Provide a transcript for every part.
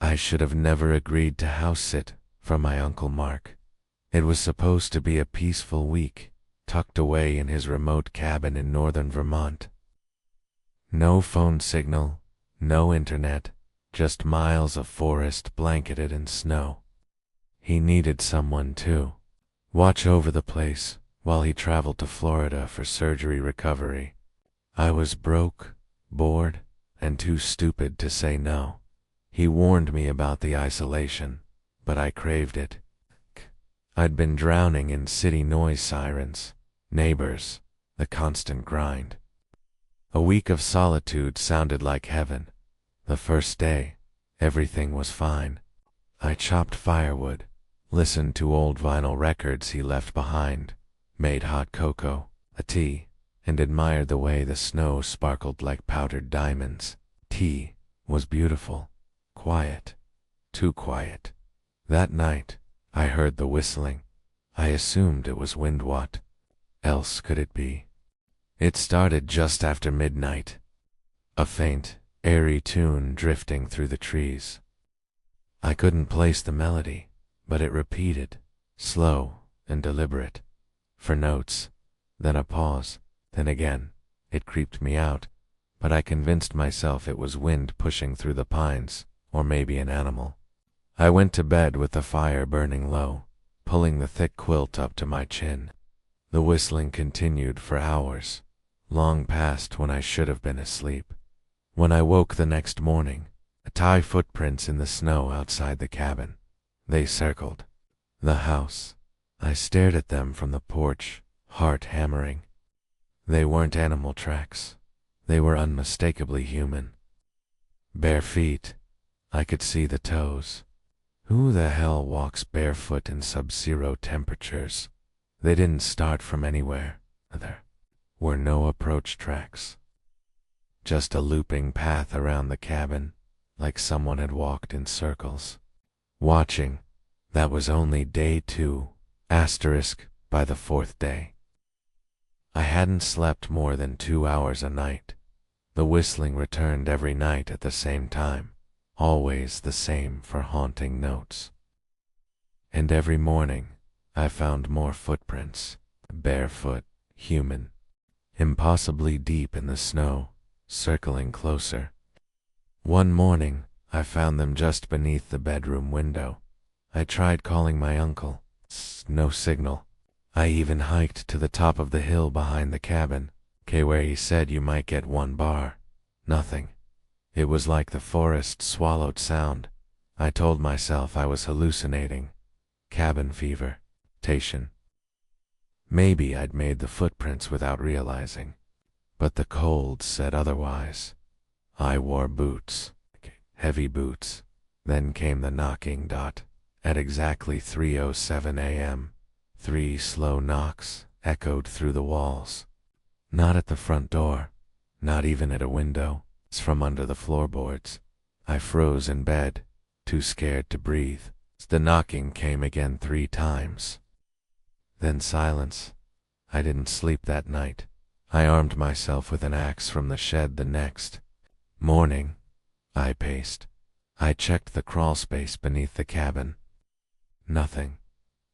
I should have never agreed to house sit for my Uncle Mark. It was supposed to be a peaceful week, tucked away in his remote cabin in northern Vermont. No phone signal, no internet, just miles of forest blanketed in snow. He needed someone to watch over the place while he traveled to Florida for surgery recovery. I was broke, bored, and too stupid to say no. He warned me about the isolation, but I craved it. I'd been drowning in city noise sirens, neighbors, the constant grind. A week of solitude sounded like heaven. The first day, everything was fine. I chopped firewood, listened to old vinyl records he left behind, made hot cocoa, a tea, and admired the way the snow sparkled like powdered diamonds. Tea was beautiful, quiet, too quiet. That night, I heard the whistling. I assumed it was wind. What else could it be? It started just after midnight. A faint, eerie tune drifting through the trees. I couldn't place the melody, but it repeated, slow and deliberate, for notes, then a pause, then again. It creeped me out, but I convinced myself it was wind pushing through the pines, or maybe an animal. I went to bed with the fire burning low, pulling the thick quilt up to my chin. The whistling continued for hours, long past when I should have been asleep. When I woke the next morning, tie footprints in the snow outside the cabin. They circled the house. I stared at them from the porch, heart hammering. They weren't animal tracks. They were unmistakably human. Bare feet. I could see the toes. Who the hell walks barefoot in sub-zero temperatures? They didn't start from anywhere. There were no approach tracks. Just a looping path around the cabin, like someone had walked in circles. Watching. That was only day 2, asterisk, by the 4th day. I hadn't slept more than 2 hours a night. The whistling returned every night at the same time, always the same for haunting notes. And every morning, I found more footprints, barefoot, human, impossibly deep in the snow, circling closer. One morning, I found them just beneath the bedroom window. I tried calling my uncle. No signal. I even hiked to the top of the hill behind the cabin, where he said you might get 1 bar. Nothing. It was like the forest swallowed sound. I told myself I was hallucinating. Cabin fever. Tation. Maybe I'd made the footprints without realizing. But the cold said otherwise. I wore boots. Heavy boots. Then came the knocking. At exactly 3:07 a.m., 3 slow knocks echoed through the walls. Not at the front door, not even at a window. It's from under the floorboards. I froze in bed, too scared to breathe. The knocking came again 3 times. Then silence. I didn't sleep that night. I armed myself with an axe from the shed the next morning. I paced. I checked the crawl space beneath the cabin. Nothing,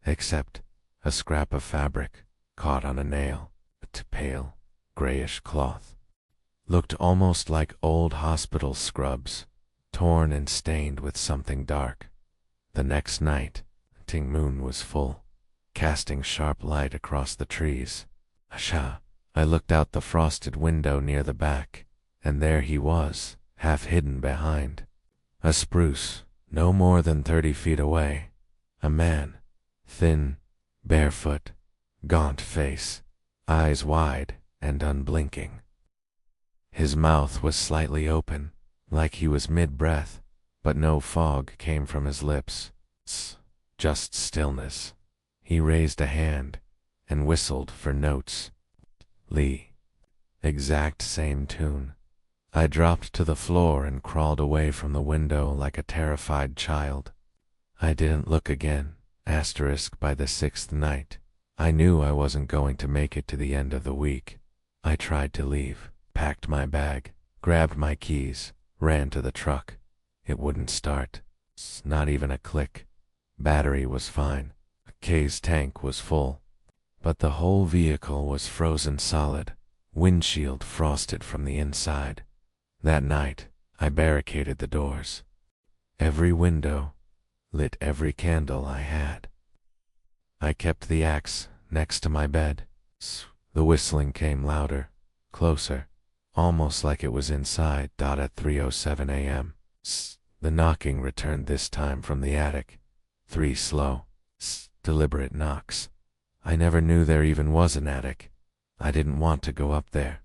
except a scrap of fabric caught on a nail. A pale, grayish cloth. Looked almost like old hospital scrubs, torn and stained with something dark. The next night, the moon was full, casting sharp light across the trees. Asha! I looked out the frosted window near the back, and there he was, half hidden behind a spruce, no more than 30 feet away. A man, thin, barefoot, gaunt face, eyes wide and unblinking. His mouth was slightly open, like he was mid-breath, but no fog came from his lips. Just stillness. He raised a hand and whistled for notes. Lee. Exact same tune. I dropped to the floor and crawled away from the window like a terrified child. I didn't look again, asterisk by the 6th night. I knew I wasn't going to make it to the end of the week. I tried to leave, packed my bag, grabbed my keys, ran to the truck. It wouldn't start. Not even a click. Battery was fine. K's tank was full. But the whole vehicle was frozen solid, windshield frosted from the inside. That night, I barricaded the doors. Every window, lit every candle I had. I kept the axe next to my bed. The whistling came louder, closer, almost like it was inside. At 3:07 a.m. The knocking returned this time from the attic. 3 slow, deliberate knocks. I never knew there even was an attic. I didn't want to go up there.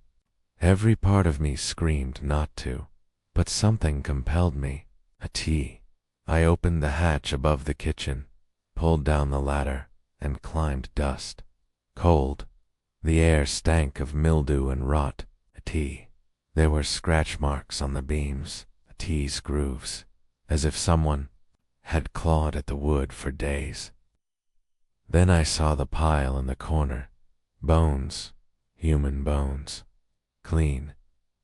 Every part of me screamed not to, but something compelled me. A tea. I opened the hatch above the kitchen, pulled down the ladder, and climbed dust. Cold. The air stank of mildew and rot. A tea. There were scratch marks on the beams, a tea's grooves, as if someone had clawed at the wood for days. Then I saw the pile in the corner. Bones. Human bones. Clean.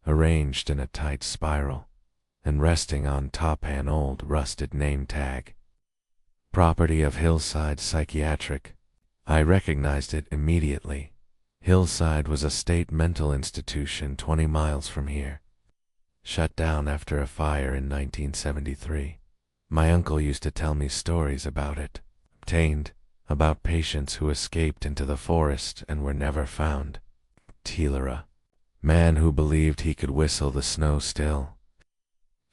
Arranged in a tight spiral, and resting on top an old rusted name tag. Property of Hillside Psychiatric. I recognized it immediately. Hillside was a state mental institution 20 miles from here. Shut down after a fire in 1973. My uncle used to tell me stories about it. Obtained. About patients who escaped into the forest and were never found. Teelera. Man who believed he could whistle the snow still.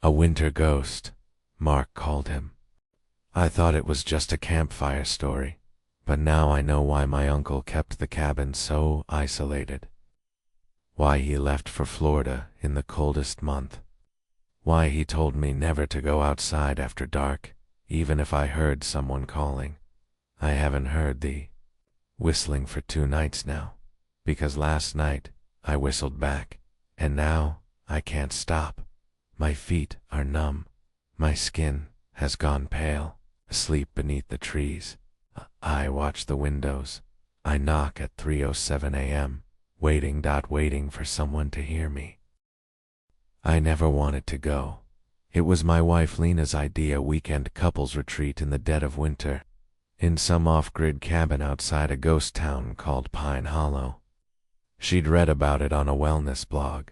A winter ghost, Mark called him. I thought it was just a campfire story, but now I know why my uncle kept the cabin so isolated. Why he left for Florida in the coldest month. Why he told me never to go outside after dark, even if I heard someone calling. I haven't heard the whistling for 2 nights now, because last night I whistled back, and now I can't stop. My feet are numb. My skin has gone pale, asleep beneath the trees. I watch the windows. I knock at 3:07 a.m., waiting for someone to hear me. I never wanted to go. It was my wife Lena's idea, weekend couples retreat in the dead of winter, in some off-grid cabin outside a ghost town called Pine Hollow. She'd read about it on a wellness blog.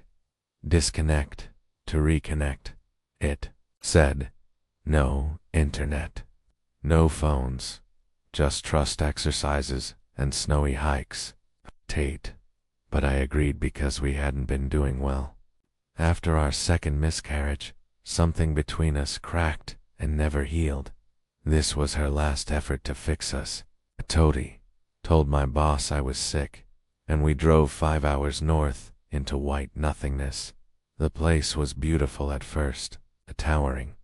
Disconnect to reconnect, it said. No internet, no phones, just trust exercises and snowy hikes. Tate. But I agreed because we hadn't been doing well. After our second miscarriage, something between us cracked and never healed. This was her last effort to fix us. Toady told my boss I was sick, and we drove 5 hours north into white nothingness. The place was beautiful at first, towering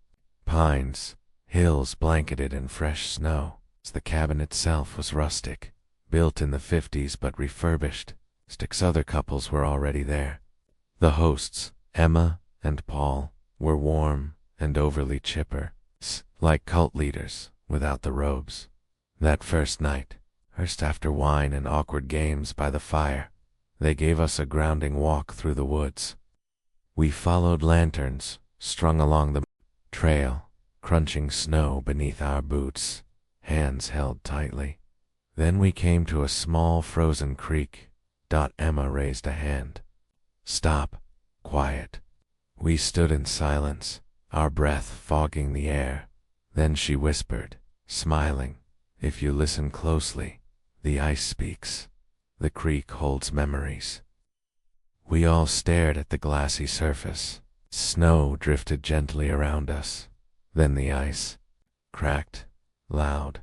pines, hills blanketed in fresh snow. The cabin itself was rustic, built in the 50s but refurbished. 6 other couples were already there. The hosts, Emma and Paul, were warm and overly chipper, like cult leaders without the robes. That first night, first after wine and awkward games by the fire, they gave us a grounding walk through the woods. We followed lanterns strung along the trail, crunching snow beneath our boots, hands held tightly. Then we came to a small frozen creek. Emma raised a hand. Stop. Quiet. We stood in silence, our breath fogging the air. Then she whispered, smiling, "If you listen closely, the ice speaks. The creek holds memories." We all stared at the glassy surface. Snow drifted gently around us. Then the ice cracked, loud,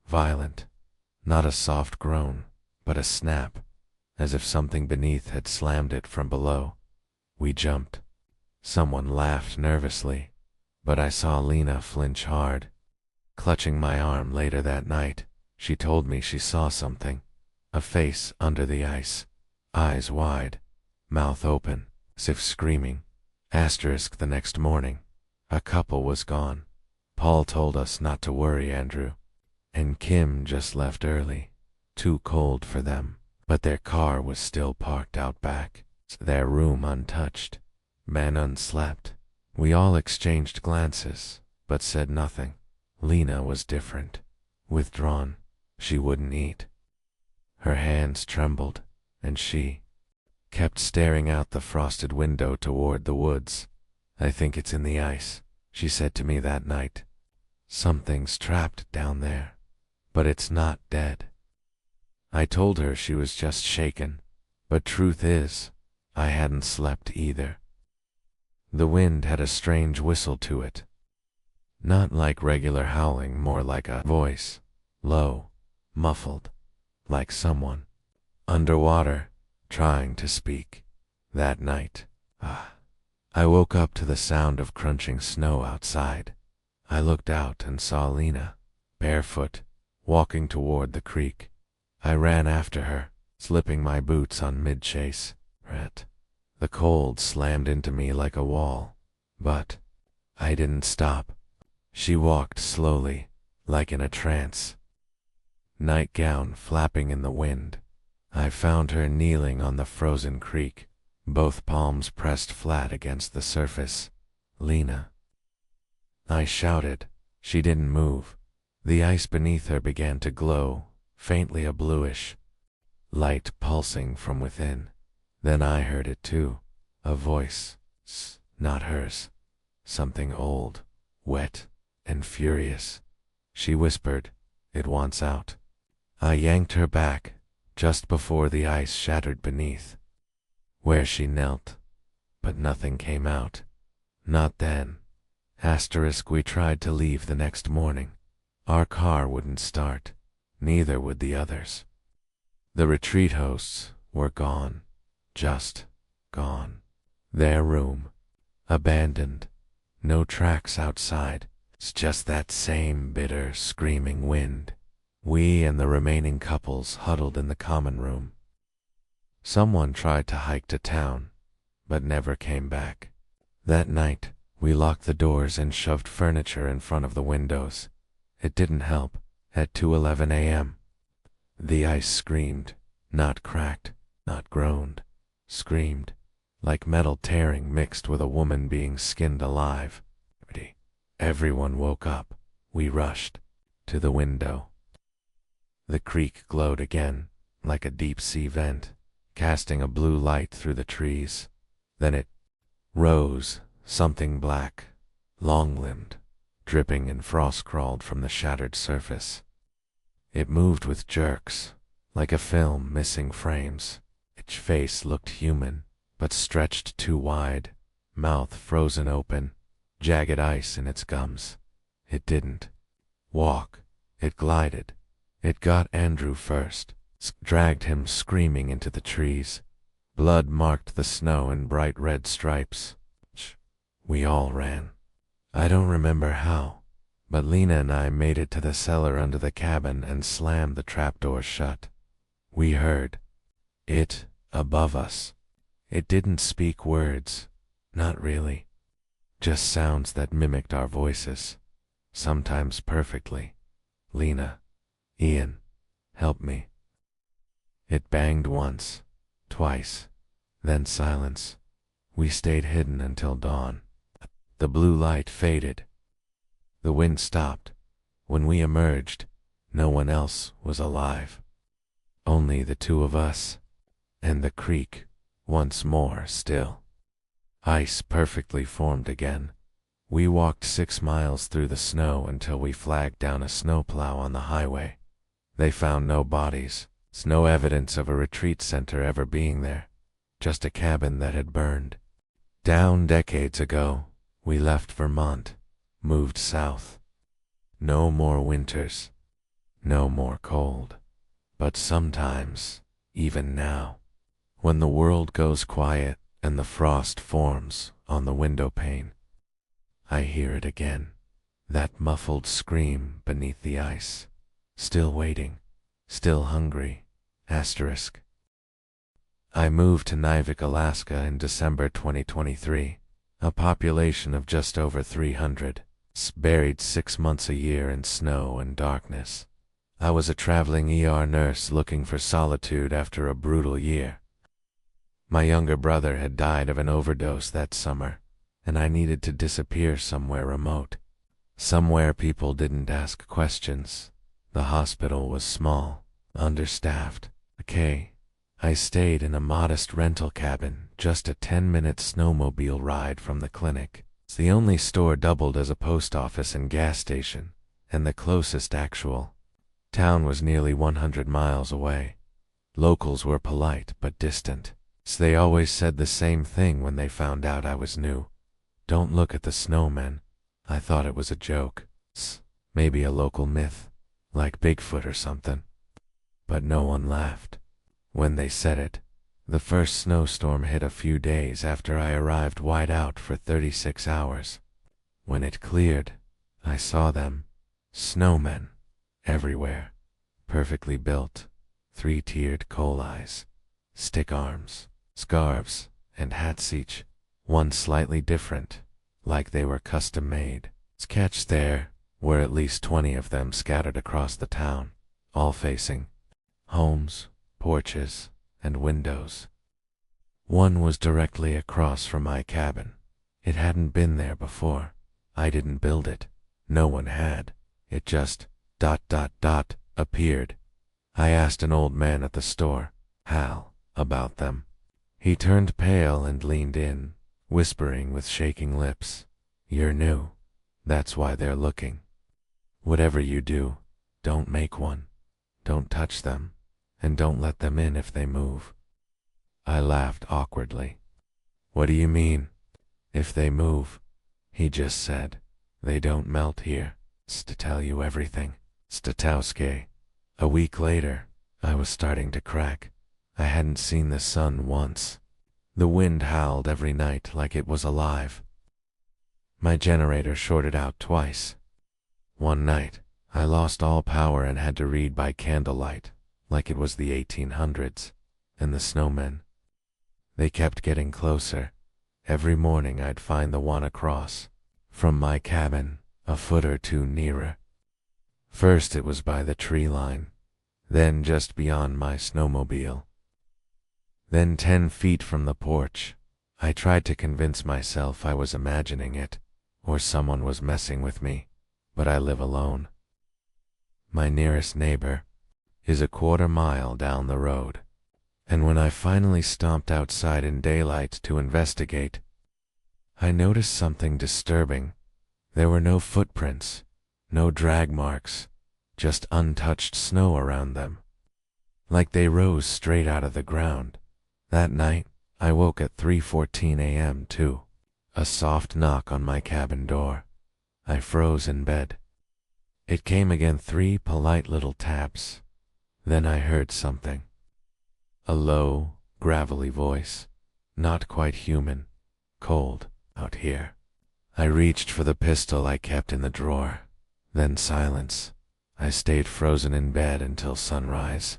violent. Not a soft groan, but a snap, as if something beneath had slammed it from below. We jumped. Someone laughed nervously, but I saw Lena flinch hard. Clutching my arm later that night, she told me she saw something. A face under the ice, eyes wide, mouth open, as if screaming. Asterisk the next morning, a couple was gone. Paul told us not to worry, Andrew. And Kim just left early. Too cold for them, but their car was still parked out back. Their room untouched. Ben unslept. We all exchanged glances. but said nothing. Lena was different. Withdrawn. She wouldn't eat. Her hands trembled, and she kept staring out the frosted window toward the woods. "I think it's in the ice," she said to me that night. "Something's trapped down there, but it's not dead." I told her she was just shaken, but truth is, I hadn't slept either. The wind had a strange whistle to it. Not like regular howling, more like a voice, low, muffled, like someone underwater trying to speak. That night, I woke up to the sound of crunching snow outside. I looked out and saw Lena, barefoot, walking toward the creek. I ran after her, slipping my boots on mid-chase. The cold slammed into me like a wall, but I didn't stop. She walked slowly, like in a trance, nightgown flapping in the wind. I found her kneeling on the frozen creek, both palms pressed flat against the surface. "Lena." I shouted. She didn't move. The ice beneath her began to glow, faintly a bluish light pulsing from within. Then I heard it too, a voice, not hers, something old, wet, and furious. She whispered, "It wants out." I yanked her back, just before the ice shattered beneath, where she knelt, but nothing came out. Not then. We tried to leave the next morning. Our car wouldn't start, neither would the others. The retreat hosts were gone, just gone. Their room, abandoned, no tracks outside. It's just that same bitter, screaming wind. We and the remaining couples huddled in the common room. Someone tried to hike to town, but never came back. That night, we locked the doors and shoved furniture in front of the windows. It didn't help. At 2:11 a.m., the ice screamed, not cracked, not groaned, screamed, like metal tearing mixed with a woman being skinned alive. Everyone woke up. We rushed to the window. The creek glowed again, like a deep-sea vent, casting a blue light through the trees. Then it rose, something black, long-limbed, dripping and frost-crawled from the shattered surface. It moved with jerks, like a film missing frames. Its face looked human, but stretched too wide, mouth frozen open, jagged ice in its gums. It didn't walk, it glided. It got Andrew first, dragged him screaming into the trees. Blood marked the snow in bright red stripes. We all ran. I don't remember how, but Lena and I made it to the cellar under the cabin and slammed the trapdoor shut. We heard it above us. It didn't speak words, not really. Just sounds that mimicked our voices, sometimes perfectly. "Lena, Ian, help me." It banged once, twice, then silence. We stayed hidden until dawn. The blue light faded. The wind stopped. When we emerged, no one else was alive. Only the two of us, and the creek, once more still. Ice perfectly formed again. We walked 6 miles through the snow until we flagged down a snowplow on the highway. They found no bodies, no evidence of a retreat center ever being there, just a cabin that had burned down decades ago. We left Vermont, moved south. No more winters, no more cold. But sometimes, even now, when the world goes quiet and the frost forms on the window pane, I hear it again, that muffled scream beneath the ice. Still waiting, still hungry, *. I moved to Nivik, Alaska in December 2023, a population of just over 300, buried 6 months a year in snow and darkness. I was a traveling ER nurse looking for solitude after a brutal year. My younger brother had died of an overdose that summer, and I needed to disappear somewhere remote. Somewhere people didn't ask questions. The hospital was small, understaffed. Okay, I stayed in a modest rental cabin, just a 10-minute snowmobile ride from the clinic. The only store doubled as a post office and gas station, and the closest actual town was nearly 100 miles away. Locals were polite but distant. So they always said the same thing when they found out I was new. Don't look at the snowmen. I thought it was a joke. Maybe a local myth, like Bigfoot or something. But no one laughed when they said it. The first snowstorm hit a few days after I arrived, white out for 36 hours. When it cleared, I saw them. Snowmen. Everywhere. Perfectly built. 3-tiered coal eyes. Stick arms. Scarves. And hats each. One slightly different. Like they were custom made. Catch there were at least 20 of them scattered across the town. All facing homes, porches, and windows. One was directly across from my cabin. It hadn't been there before. I didn't build it. No one had. It just appeared. I asked an old man at the store, Hal, about them. He turned pale and leaned in, whispering with shaking lips, "You're new. That's why they're looking. Whatever you do, don't make one. Don't touch them, and don't let them in if they move." I laughed awkwardly. "What do you mean? If they move?" He just said, "They don't melt here. To tell you everything." Statowski. A week later, I was starting to crack. I hadn't seen the sun once. The wind howled every night like it was alive. My generator shorted out twice. One night, I lost all power and had to read by candlelight, like it was the 1800s, and the snowmen. They kept getting closer. Every morning I'd find the one across from my cabin, a foot or two nearer. First it was by the tree line, then just beyond my snowmobile. Then 10 feet from the porch. I tried to convince myself I was imagining it, or someone was messing with me, but I live alone. My nearest neighbor is a quarter mile down the road, and when I finally stomped outside in daylight to investigate, I noticed something disturbing. There were no footprints, no drag marks, just untouched snow around them, like they rose straight out of the ground. That night, I woke at 3:14 a.m. too. A soft knock on my cabin door. I froze in bed. It came again, 3 polite little taps. Then I heard something. A low, gravelly voice. Not quite human. Cold, out here. I reached for the pistol I kept in the drawer. Then silence. I stayed frozen in bed until sunrise.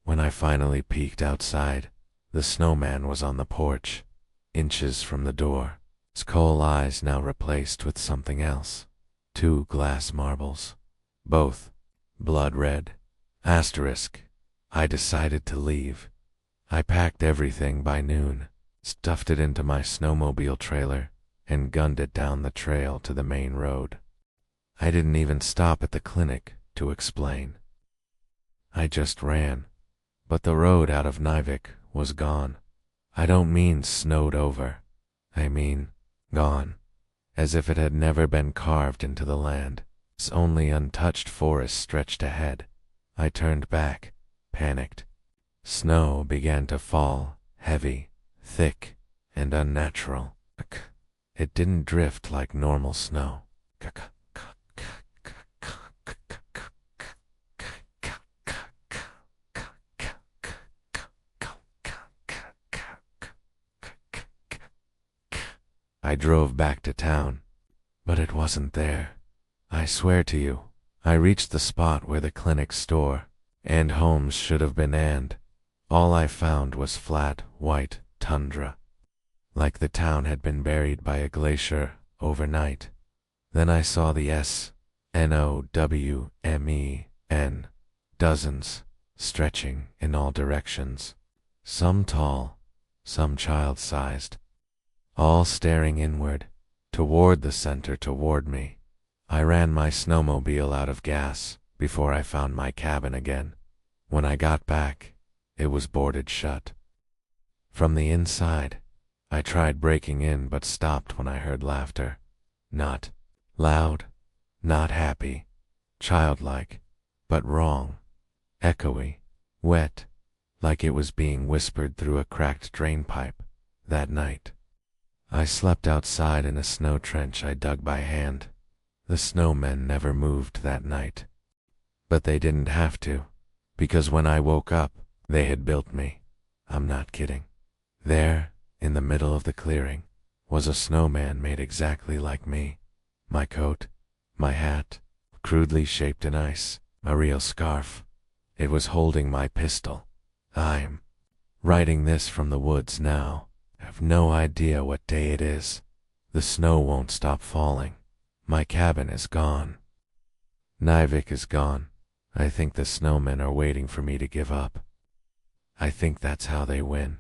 When I finally peeked outside, the snowman was on the porch, inches from the door. His coal eyes now replaced with something else. 2 glass marbles. Both blood red. Asterisk. I decided to leave. I packed everything by noon, stuffed it into my snowmobile trailer, and gunned it down the trail to the main road. I didn't even stop at the clinic to explain. I just ran. But the road out of Nivik was gone. I don't mean snowed over. I mean gone. As if it had never been carved into the land. Its only untouched forest stretched ahead. I turned back, panicked. Snow began to fall, heavy, thick, and unnatural. It didn't drift like normal snow. I drove back to town, but it wasn't there. I swear to you, I reached the spot where the clinic store and homes should have been, and all I found was flat, white tundra, like the town had been buried by a glacier overnight. Then I saw the snowmen, dozens, stretching in all directions, some tall, some child-sized, all staring inward, toward the center, toward me. I ran my snowmobile out of gas before I found my cabin again. When I got back, it was boarded shut. From the inside, I tried breaking in but stopped when I heard laughter. Not loud, not happy, childlike, but wrong, echoey, wet, like it was being whispered through a cracked drainpipe. That night, I slept outside in a snow trench I dug by hand. The snowmen never moved that night. But they didn't have to, because when I woke up, they had built me. I'm not kidding. There, in the middle of the clearing, was a snowman made exactly like me. My coat, my hat, crudely shaped in ice, a real scarf. It was holding my pistol. I'm writing this from the woods now. I have no idea what day it is. The snow won't stop falling. My cabin is gone. Nivik is gone. I think the snowmen are waiting for me to give up. I think that's how they win.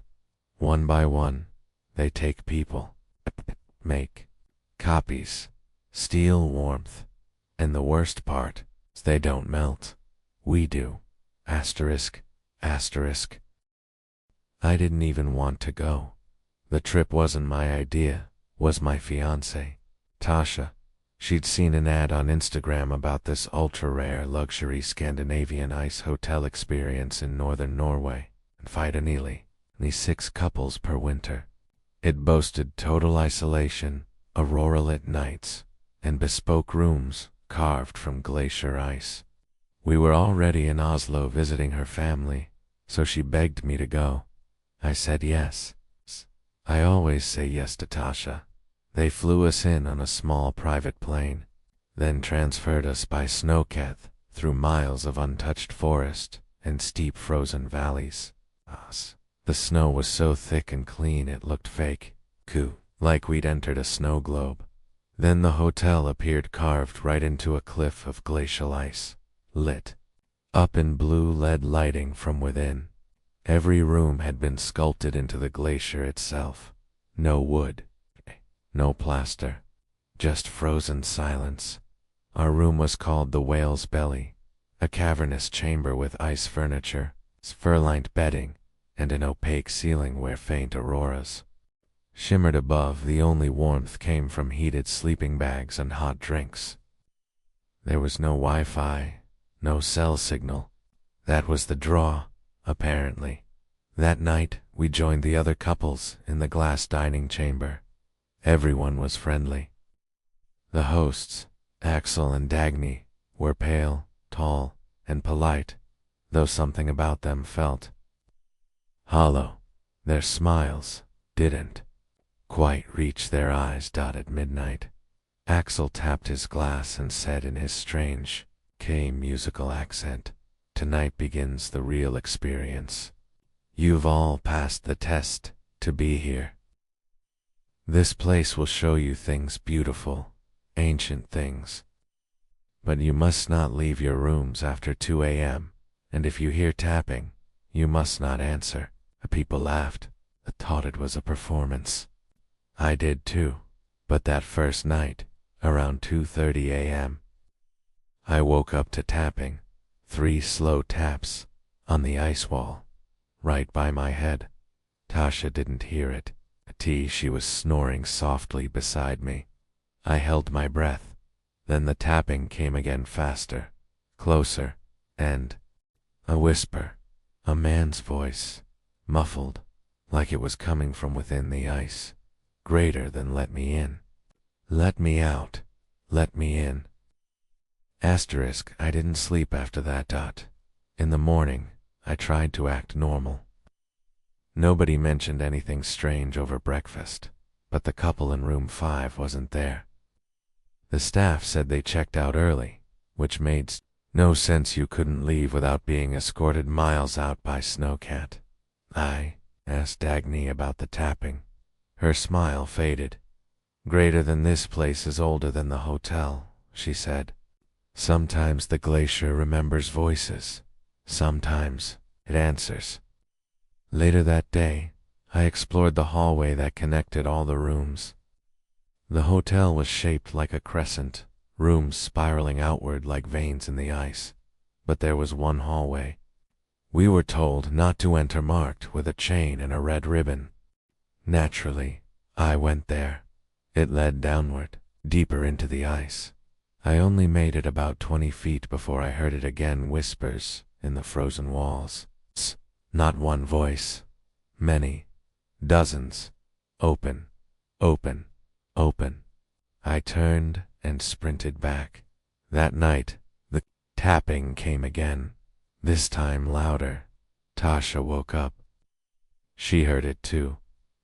One by one, they take people, make copies, steal warmth, and the worst part is they don't melt. We do. Asterisk, asterisk. I didn't even want to go. The trip wasn't my idea, was my fiancée, Tasha. She'd seen an ad on Instagram about this ultra-rare luxury Scandinavian ice hotel experience in northern Norway, and Fidanili, these 6 couples per winter. It boasted total isolation, aurora-lit nights, and bespoke rooms carved from glacier ice. We were already in Oslo visiting her family, so she begged me to go. I said yes. I always say yes to Tasha. They flew us in on a small private plane, then transferred us by snowcat through miles of untouched forest and steep frozen valleys. The snow was so thick and clean it looked fake, like we'd entered a snow globe. Then the hotel appeared carved right into a cliff of glacial ice, lit up in blue LED lighting from within. Every room had been sculpted into the glacier itself. No wood, no plaster, just frozen silence. Our room was called the Whale's Belly, a cavernous chamber with ice furniture, fur-lined bedding, and an opaque ceiling where faint auroras shimmered above. The only warmth came from heated sleeping bags and hot drinks. There was no Wi-Fi, no cell signal. That was the draw, apparently. That night, we joined the other couples in the glass dining chamber. Everyone was friendly. The hosts, Axel and Dagny, were pale, tall, and polite, though something about them felt hollow. Their smiles didn't quite reach their eyes. At midnight, Axel tapped his glass and said in his strange, musical accent, "Tonight begins the real experience. You've all passed the test to be here. This place will show you things beautiful, ancient things. But you must not leave your rooms after 2 a.m., and if you hear tapping, you must not answer." People laughed. I thought it was a performance. I did too, but that first night, around 2:30 a.m., I woke up to tapping, 3 slow taps, on the ice wall, right by my head. Tasha didn't hear it. She was snoring softly beside me. I held my breath. Then the tapping came again, faster, closer, and a whisper, a man's voice, muffled, like it was coming from within the ice, greater than "Let me in. Let me out. Let me in." Asterisk, I didn't sleep after that. In the morning, I tried to act normal. Nobody mentioned anything strange over breakfast, but the couple in room 5 wasn't there. The staff said they checked out early, which made no sense. You couldn't leave without being escorted miles out by snowcat. I asked Dagny about the tapping. Her smile faded. "Greater than this place is older than the hotel," she said. "Sometimes the glacier remembers voices. Sometimes it answers." Later that day, I explored the hallway that connected all the rooms. The hotel was shaped like a crescent, rooms spiraling outward like veins in the ice. But there was one hallway. We were told not to enter, marked with a chain and a red ribbon. Naturally, I went there. It led downward, deeper into the ice. I only made it about 20 feet before I heard it again, whispers in the frozen walls. Not one voice. Many. Dozens. Open. Open. Open. I turned and sprinted back. That night, the tapping came again. This time louder. Tasha woke up. She heard it too.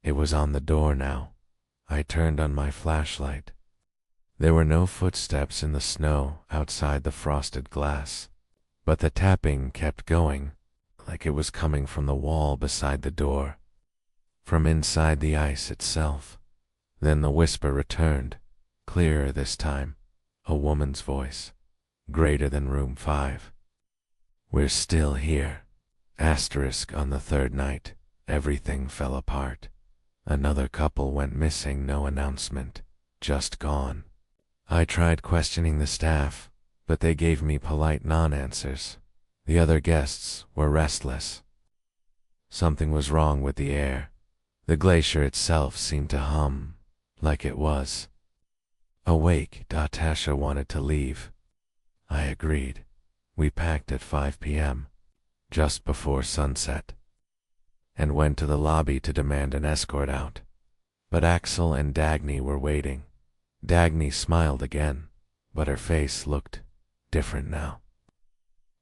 It was on the door now. I turned on my flashlight. There were no footsteps in the snow outside the frosted glass, but the tapping kept going, like it was coming from the wall beside the door, from inside the ice itself. Then the whisper returned, clearer this time, a woman's voice, greater than room 5. "We're still here." Asterisk on the third night, everything fell apart. Another couple went missing, no announcement, just gone. I tried questioning the staff, but they gave me polite non-answers. The other guests were restless. Something was wrong with the air. The glacier itself seemed to hum, like it was awake. Tasha wanted to leave. I agreed. We packed at 5 p.m., just before sunset, and went to the lobby to demand an escort out. But Axel and Dagny were waiting. Dagny smiled again, but her face looked different now.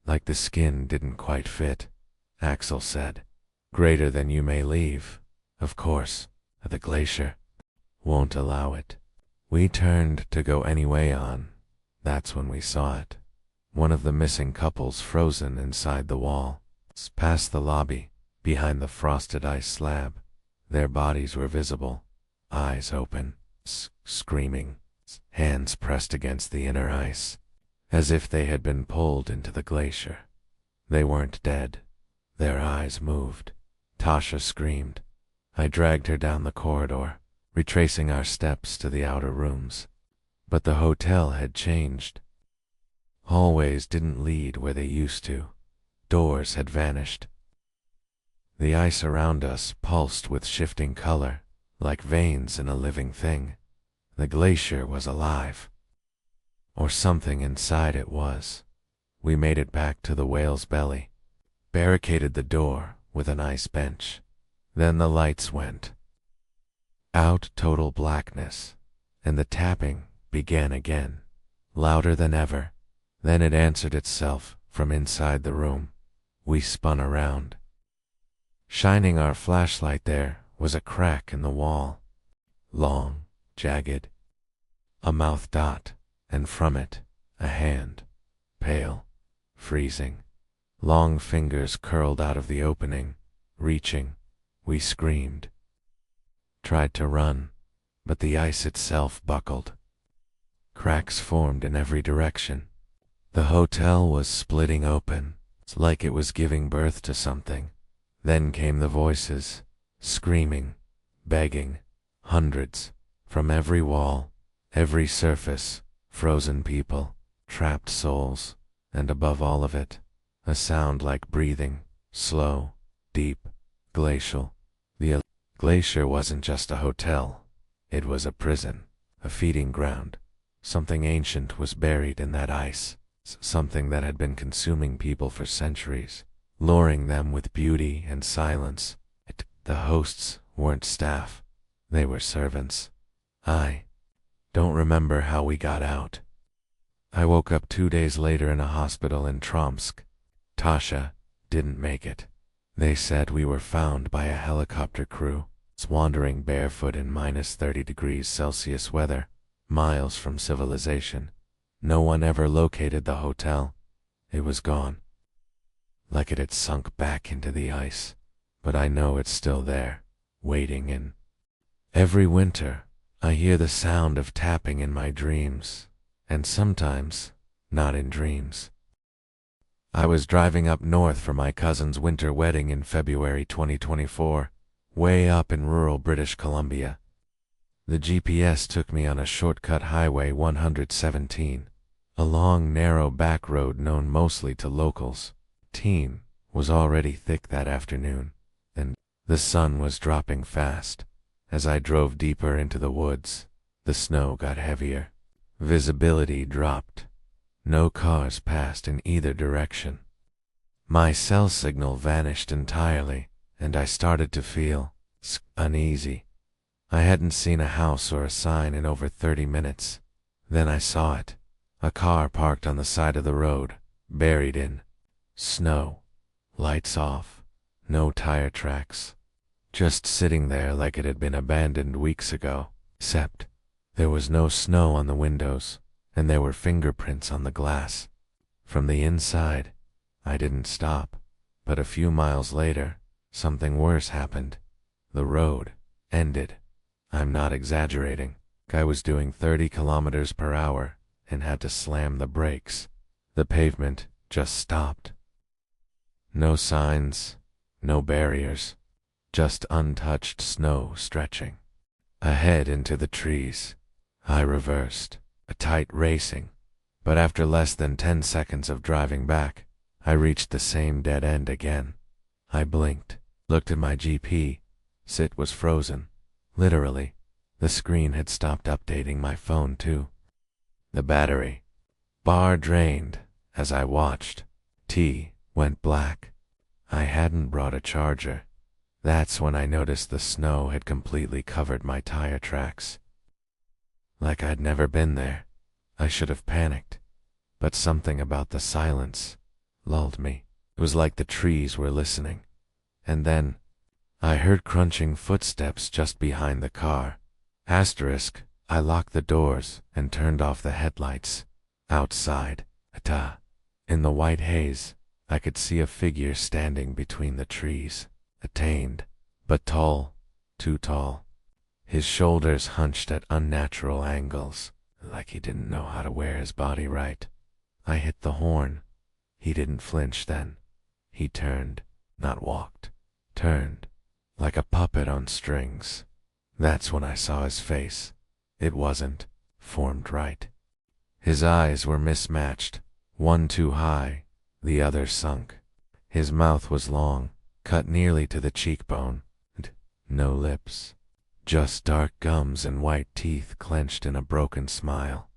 Like the skin didn't quite fit. Axel said, "Greater than you may leave. Of course, the glacier won't allow it." We turned to go anyway on. That's when we saw it. One of the missing couples frozen inside the wall. Past the lobby, behind the frosted ice slab. Their bodies were visible, eyes open, screaming, hands pressed against the inner ice, as if they had been pulled into the glacier. They weren't dead. Their eyes moved. Tasha screamed. I dragged her down the corridor, retracing our steps to the outer rooms. But the hotel had changed. Hallways didn't lead where they used to. Doors had vanished. The ice around us pulsed with shifting color, like veins in a living thing. The glacier was alive. Or something inside it was. We made it back to the whale's belly, barricaded the door with an ice bench. Then the lights went out, total blackness, and the tapping began again, louder than ever. Then it answered itself from inside the room. We spun around. Shining our flashlight, there was a crack in the wall. Long, jagged. A mouth dot, and from it, a hand. Pale, freezing. Long fingers curled out of the opening, reaching. We screamed. Tried to run, but the ice itself buckled. Cracks formed in every direction. The hotel was splitting open. It's like it was giving birth to something. Then came the voices, screaming, begging, hundreds, from every wall, every surface, frozen people, trapped souls, and above all of it, a sound like breathing, slow, deep, glacial. The glacier wasn't just a hotel. It was a prison, a feeding ground. Something ancient was buried in that ice. Something that had been consuming people for centuries, luring them with beauty and silence. The hosts weren't staff. They were servants. I don't remember how we got out. I woke up 2 days later in a hospital in Tromsk. Tasha didn't make it. They said we were found by a helicopter crew, wandering barefoot in minus 30 degrees Celsius weather, miles from civilization. No one ever located the hotel. It was gone. Like it had sunk back into the ice. But I know it's still there, waiting in. Every winter, I hear the sound of tapping in my dreams, and sometimes not in dreams. I was driving up north for my cousin's winter wedding in February 2024, way up in rural British Columbia. The GPS took me on a shortcut highway 117, a long, narrow back road known mostly to locals. Teen was already thick that afternoon, and the sun was dropping fast. As I drove deeper into the woods, the snow got heavier. Visibility dropped. No cars passed in either direction. My cell signal vanished entirely, and I started to feel uneasy. I hadn't seen a house or a sign in over 30 minutes. Then I saw it. A car parked on the side of the road, buried in snow. Lights off. No tire tracks. Just sitting there like it had been abandoned weeks ago. Except there was no snow on the windows, and there were fingerprints on the glass. From the inside, I didn't stop. But a few miles later, something worse happened. The road ended. I'm not exaggerating. I was doing 30 kilometers per hour and had to slam the brakes. The pavement just stopped. No signs, no barriers, just untouched snow stretching. Ahead into the trees. I reversed, a tight racing, but after less than 10 seconds of driving back, I reached the same dead end again. I blinked, looked at my GP. It was frozen. Literally, the screen had stopped updating my phone too. The battery bar drained as I watched. T went black. I hadn't brought a charger. That's when I noticed the snow had completely covered my tire tracks. Like I'd never been there. I should have panicked, but something about the silence lulled me. It was like the trees were listening. And then I heard crunching footsteps just behind the car. I locked the doors and turned off the headlights. Outside, in the white haze, I could see a figure standing between the trees. Attained, but tall, too tall. His shoulders hunched at unnatural angles, like he didn't know how to wear his body right. I hit the horn. He didn't flinch then. He turned, not walked. Turned, like a puppet on strings. That's when I saw his face. It wasn't formed right. His eyes were mismatched, one too high, the other sunk. His mouth was long, cut nearly to the cheekbone, and no lips. Just dark gums and white teeth clenched in a broken smile.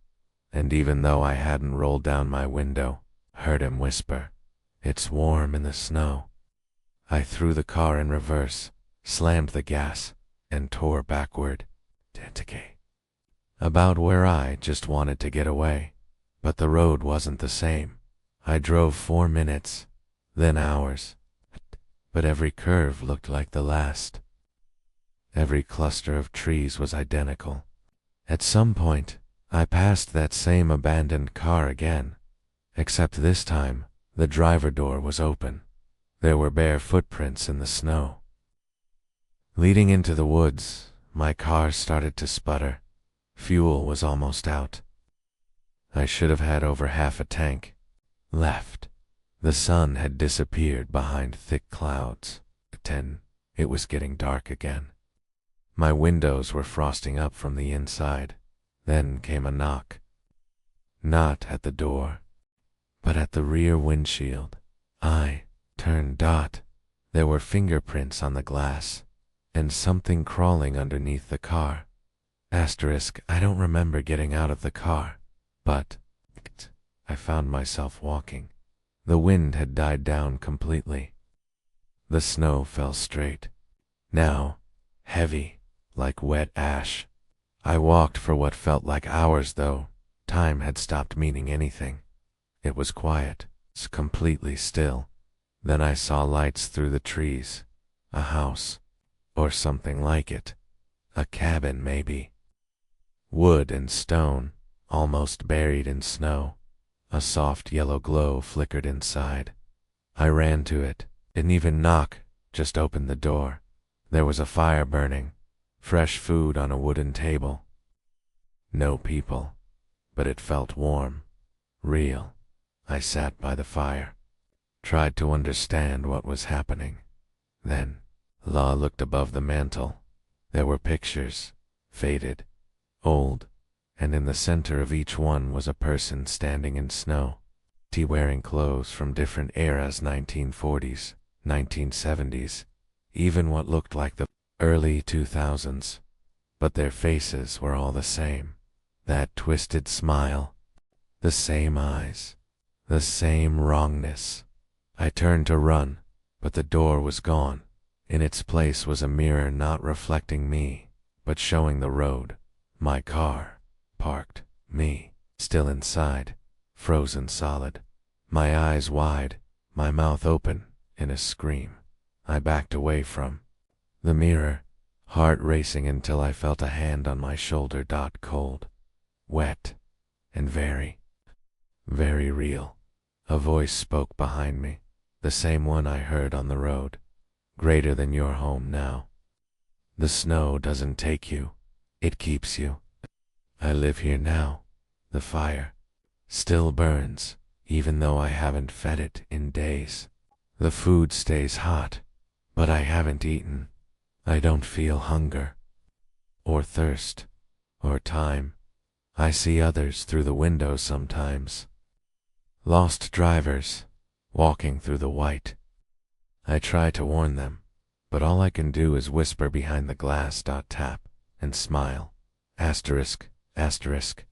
And even though I hadn't rolled down my window, heard him whisper, "It's warm in the snow." I threw the car in reverse, slammed the gas, and tore backward. About where I just wanted to get away. But the road wasn't the same. I drove 4 minutes, then hours. But every curve looked like the last. Every cluster of trees was identical. At some point, I passed that same abandoned car again, except this time, the driver door was open. There were bare footprints in the snow. Leading into the woods, my car started to sputter. Fuel was almost out. I should have had over half a tank left. The sun had disappeared behind thick clouds. It was getting dark again. My windows were frosting up from the inside. Then came a knock. Not at the door, but at the rear windshield. I turned. There were fingerprints on the glass, and something crawling underneath the car. I don't remember getting out of the car, but I found myself walking. The wind had died down completely. The snow fell straight. Now, heavy, like wet ash. I walked for what felt like hours, though. Time had stopped meaning anything. It was quiet, completely still. Then I saw lights through the trees. A house, or something like it. A cabin, maybe. Wood and stone, almost buried in snow. A soft yellow glow flickered inside. I ran to it. Didn't even knock, just opened the door. There was a fire burning, fresh food on a wooden table. No people, but it felt warm, real. I sat by the fire, tried to understand what was happening. Then, Law looked above the mantel. There were pictures, faded, old, and in the center of each one was a person standing in snow, wearing clothes from different eras, 1940s, 1970s, even what looked like the early 2000s. But their faces were all the same. That twisted smile, the same eyes, the same wrongness. I turned to run, but the door was gone. In its place was a mirror not reflecting me, but showing the road, my car, parked, me, still inside, frozen solid, my eyes wide, my mouth open, in a scream. I backed away from the mirror, heart racing until I felt a hand on my shoulder. Cold, wet, and very, very real. A voice spoke behind me, the same one I heard on the road. Greater than your home now. The snow doesn't take you, it keeps you. I live here now. The fire still burns, even though I haven't fed it in days. The food stays hot, but I haven't eaten. I don't feel hunger, or thirst, or time. I see others through the window sometimes. Lost drivers, walking through the white. I try to warn them, but all I can do is whisper behind the glass. Tap, and smile. Asterisk, asterisk.